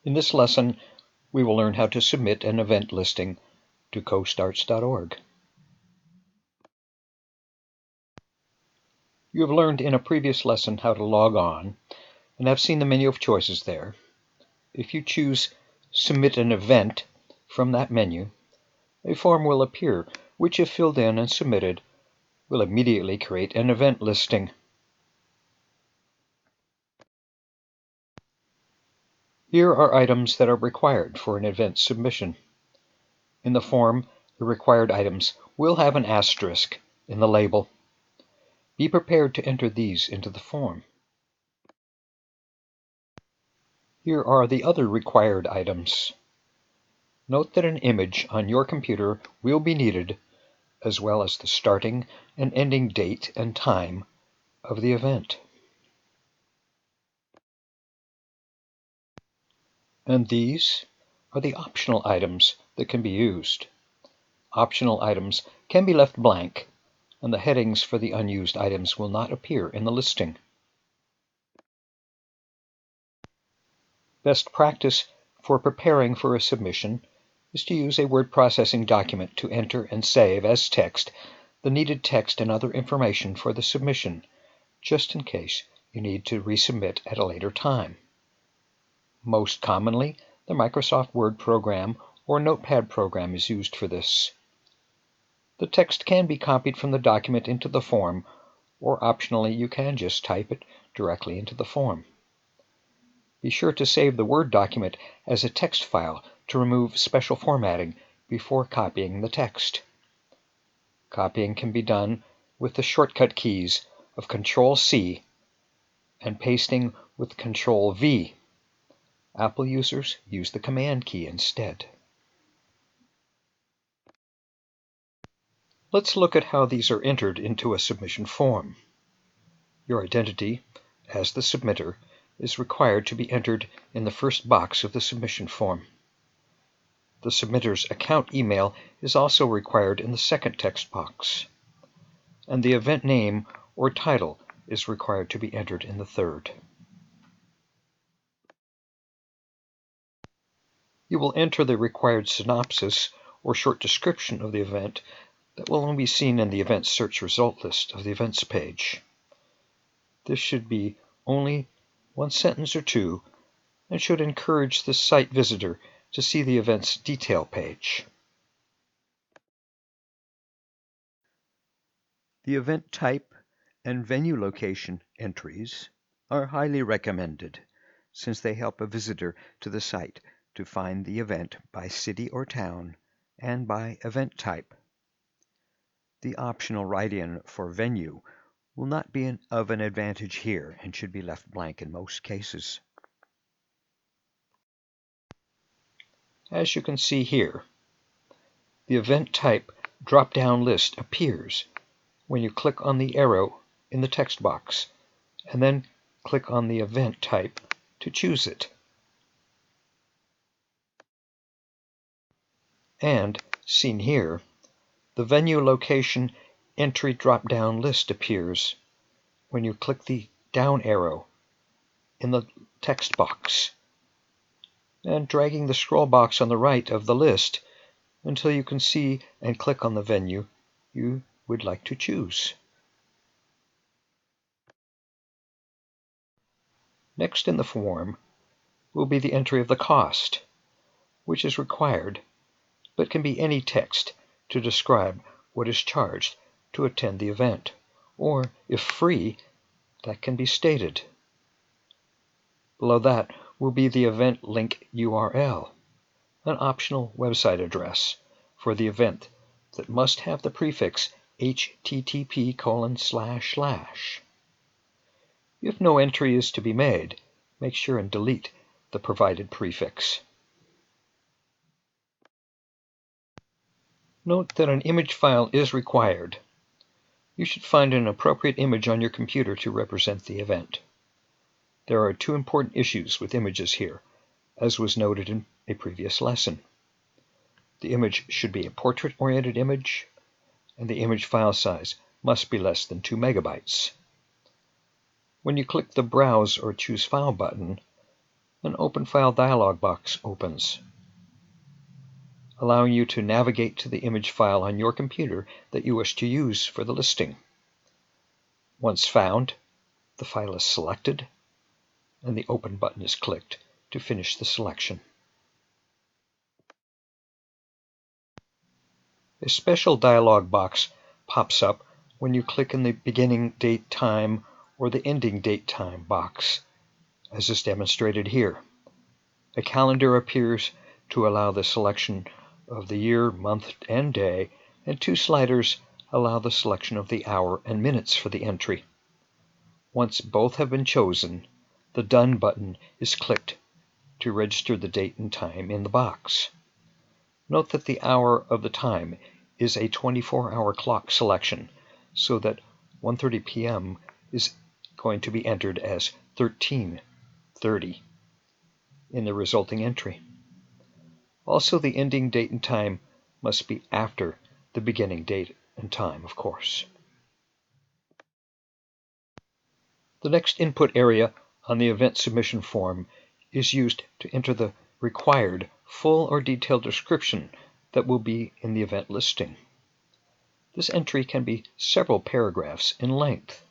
In this lesson, we will learn how to submit an event listing to CoStarts.org. You have learned in a previous lesson how to log on and have seen the menu of choices there. If you choose Submit an Event from that menu, a form will appear which, if filled in and submitted, will immediately create an event listing. Here are items that are required for an event submission. In the form, the required items will have an asterisk in the label. Be prepared to enter these into the form. Here are the other required items. Note that an image on your computer will be needed, as well as the starting and ending date and time of the event. And these are the optional items that can be used. Optional items can be left blank, and the headings for the unused items will not appear in the listing. Best practice for preparing for a submission is to use a word processing document to enter and save as text the needed text and other information for the submission, just in case you need to resubmit at a later time. Most commonly, the Microsoft Word program or Notepad program is used for this. The text can be copied from the document into the form, or optionally you can just type it directly into the form. Be sure to save the Word document as a text file to remove special formatting before copying the text. Copying can be done with the shortcut keys of Control-C and pasting with Control-V. Apple users use the Command key instead. Let's look at how these are entered into a submission form. Your identity, as the submitter, is required to be entered in the first box of the submission form. The submitter's account email is also required in the second text box, and the event name or title is required to be entered in the third. You will enter the required synopsis or short description of the event that will only be seen in the event search result list of the events page. This should be only one sentence or two and should encourage the site visitor to see the event's detail page. The event type and venue location entries are highly recommended since they help a visitor to the site to find the event by city or town and by event type. The optional write-in for venue will not be of an advantage here and should be left blank in most cases. As you can see here, the event type drop-down list appears when you click on the arrow in the text box and then click on the event type to choose it. And, seen here, the venue location entry drop-down list appears when you click the down arrow in the text box and dragging the scroll box on the right of the list until you can see and click on the venue you would like to choose. Next in the form will be the entry of the cost, which is required, but can be any text to describe what is charged to attend the event, or, if free, that can be stated. Below that will be the event link URL, an optional website address for the event that must have the prefix http://. If no entry is to be made, make sure and delete the provided prefix. Note that an image file is required. You should find an appropriate image on your computer to represent the event. There are two important issues with images here, as was noted in a previous lesson. The image should be a portrait-oriented image, and the image file size must be less than 2 megabytes. When you click the Browse or Choose File button, an Open File dialog box opens, allowing you to navigate to the image file on your computer that you wish to use for the listing. Once found, the file is selected, and the Open button is clicked to finish the selection. A special dialog box pops up when you click in the beginning date time or the ending date time box, as is demonstrated here. A calendar appears to allow the selection of the year, month, and day, and two sliders allow the selection of the hour and minutes for the entry. Once both have been chosen, the Done button is clicked to register the date and time in the box. Note that the hour of the time is a 24-hour clock selection, so that 1:30 p.m. is going to be entered as 13:30 in the resulting entry. Also, the ending date and time must be after the beginning date and time, of course. The next input area on the event submission form is used to enter the required full or detailed description that will be in the event listing. This entry can be several paragraphs in length.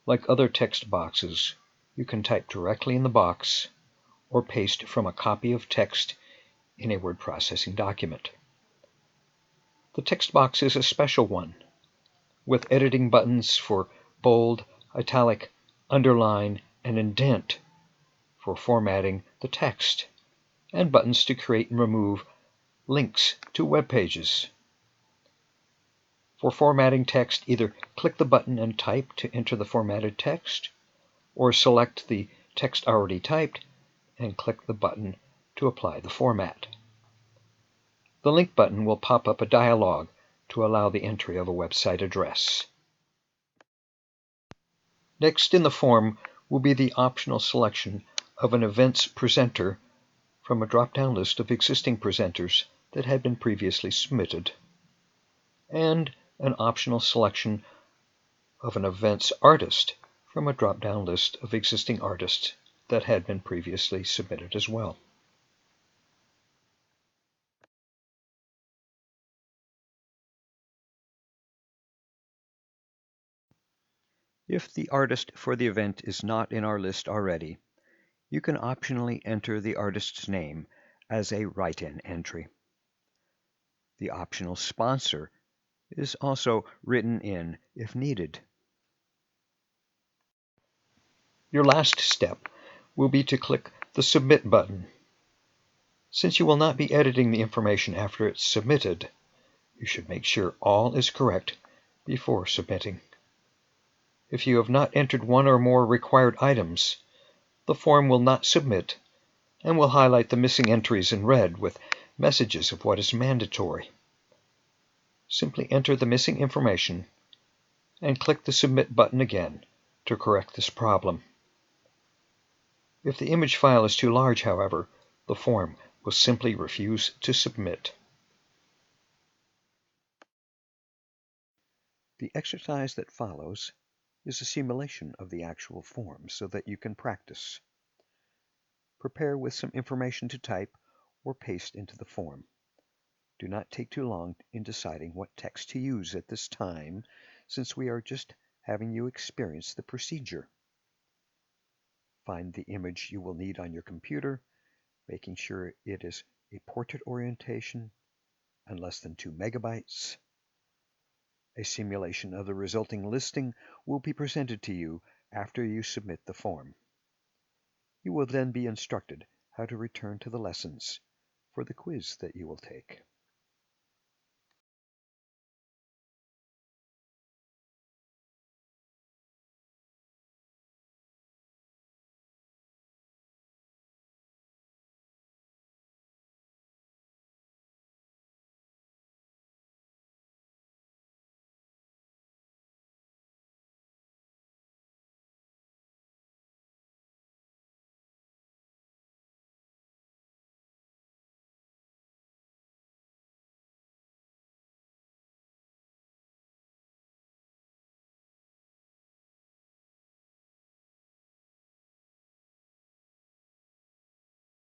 Like other text boxes, you can type directly in the box or paste from a copy of text in a word processing document. The text box is a special one, with editing buttons for bold, italic, underline, and indent for formatting the text, and buttons to create and remove links to web pages. For formatting text, either click the button and type to enter the formatted text, or select the text already typed and click the button to apply the format. The link button will pop up a dialog to allow the entry of a website address. Next in the form will be the optional selection of an event's presenter from a drop-down list of existing presenters that had been previously submitted, and an optional selection of an event's artist from a drop-down list of existing artists that had been previously submitted as well. If the artist for the event is not in our list already, you can optionally enter the artist's name as a write-in entry. The optional sponsor is also written in if needed. Your last step will be to click the Submit button. Since you will not be editing the information after it's submitted, you should make sure all is correct before submitting. If you have not entered one or more required items, the form will not submit and will highlight the missing entries in red with messages of what is mandatory. Simply enter the missing information and click the Submit button again to correct this problem. If the image file is too large, however, the form will simply refuse to submit. The exercise that follows is a simulation of the actual form so that you can practice. Prepare with some information to type or paste into the form. Do not take too long in deciding what text to use at this time, since we are just having you experience the procedure. Find the image you will need on your computer, making sure it is a portrait orientation and less than 2 megabytes. A simulation of the resulting listing will be presented to you after you submit the form. You will then be instructed how to return to the lessons for the quiz that you will take.